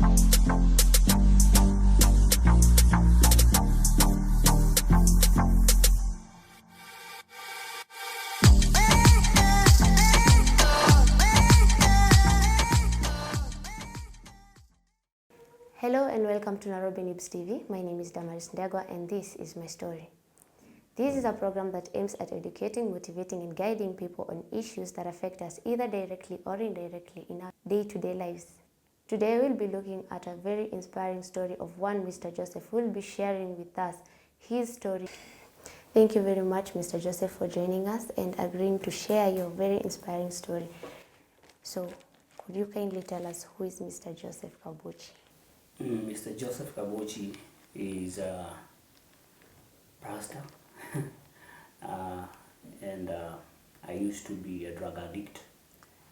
Hello and welcome to Nairobi Nibs TV. My name is Damaris Ndegwa and this is my story. This is a program that aims at educating, motivating and guiding people on issues that affect us either directly or indirectly in our day-to-day lives. Today we'll be looking at a very inspiring story of one Mr. Joseph who will be sharing with us his story. Thank you very much, Mr. Joseph, for joining us and agreeing to share your very inspiring story. So, could you kindly tell us who is Mr. Joseph Kabuchi? Mr. Joseph Kabuchi is a pastor and I used to be a drug addict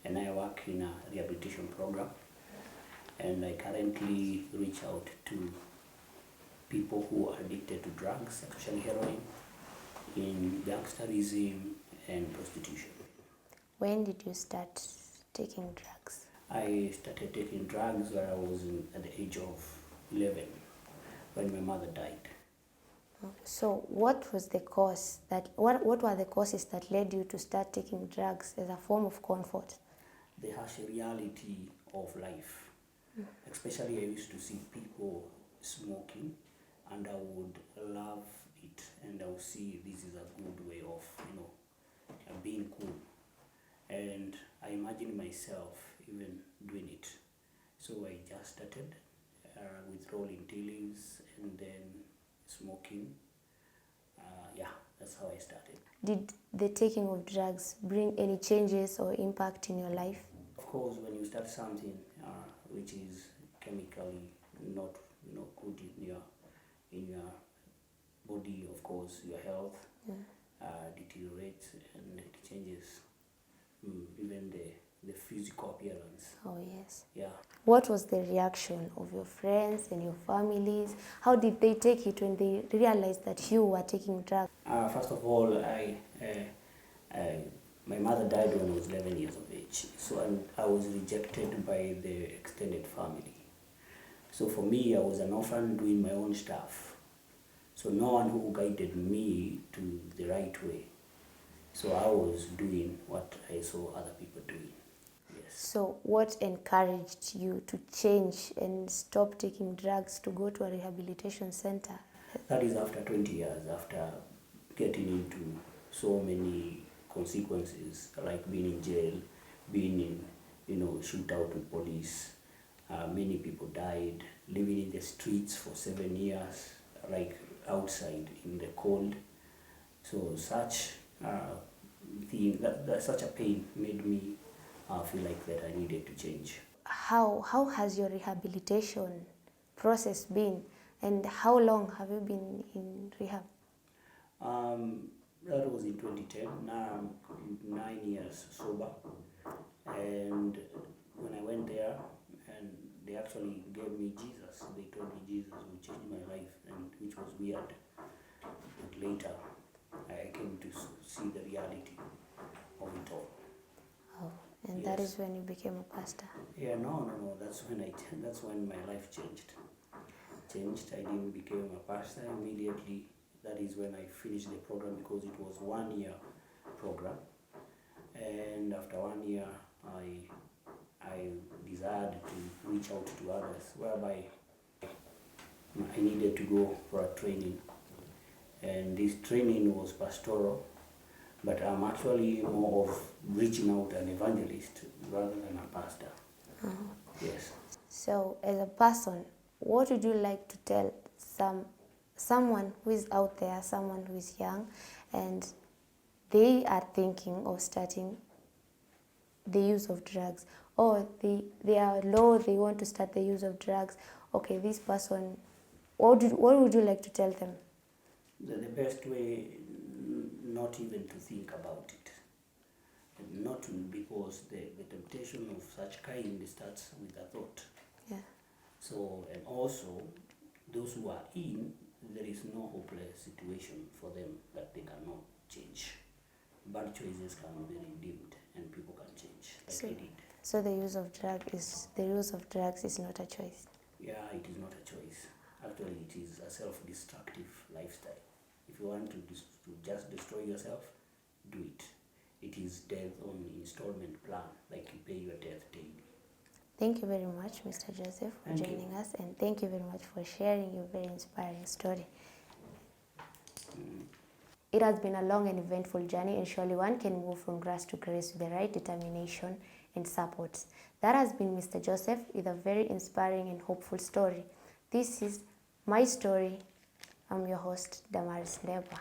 and I work in a rehabilitation program, and I currently reach out to people who are addicted to drugs, especially heroin, in gangsterism and prostitution. When did you start taking drugs? I started taking drugs when I was at the age of 11, when my mother died. So what was the cause what were the causes that led you to start taking drugs as a form of comfort? The harsh reality of life. Especially I used to see people smoking and I would love it, and I would see this is a good way of, being cool. And I imagined myself even doing it. So I just started with rolling tea leaves and then smoking. That's how I started. Did the taking of drugs bring any changes or impact in your life? Of course, when you start something which is chemically not good in your body, of course your health deteriorates and it changes even the physical appearance. Oh yes. Yeah. What was the reaction of your friends and your families? How did they take it when they realized that you were taking drugs? First of all, my mother died when I was 11 years of age, so I was rejected by the extended family. So for me, I was an orphan doing my own stuff. So no one who guided me to the right way. So I was doing what I saw other people doing. Yes. So what encouraged you to change and stop taking drugs to go to a rehabilitation center? That is after 20 years, after getting into so many consequences, like being in jail, being in, shootout with police. Many people died, living in the streets for 7 years, like outside in the cold. So such such a pain made me feel like that I needed to change. How has your rehabilitation process been, and how long have you been in rehab? That was in 2010. Now I'm 9 years sober, and when I went there, and they actually gave me Jesus. They told me Jesus would change my life, and which was weird. But later, I came to see the reality of it all. Oh, and Yes. that is when you became a pastor. Yeah, no. That's when my life changed. I didn't become a pastor immediately. That is when I finished the program, because it was 1 year program. And after 1 year, I desired to reach out to others, whereby I needed to go for a training. And this training was pastoral, but I'm actually more of reaching out an evangelist rather than a pastor. Yes. So as a person, what would you like to tell someone who is out there, someone who is young, and they are thinking of starting the use of drugs, or they are low, they want to start the use of drugs? Okay, this person, what would you like to tell them? The best way, not even to think about it. Not because the temptation of such kind starts with a thought. Yeah. So, and also, those who are in, there is no hopeless situation for them that they cannot change. Bad choices can be redeemed and people can change, like I did. So the use of drugs is not a choice. Yeah, it is not a choice. Actually, it is a self-destructive lifestyle. If you want to just destroy yourself, do it. It is death on installment plan, like you pay your death daily. Thank you very much, Mr. Joseph, for Thank you. joining us, and thank you very much for sharing your very inspiring story. It has been a long and eventful journey, and surely one can move from grass to grace with the right determination and support. That has been Mr. Joseph with a very inspiring and hopeful story. This is my story. I'm your host, Damaris Ndegwa.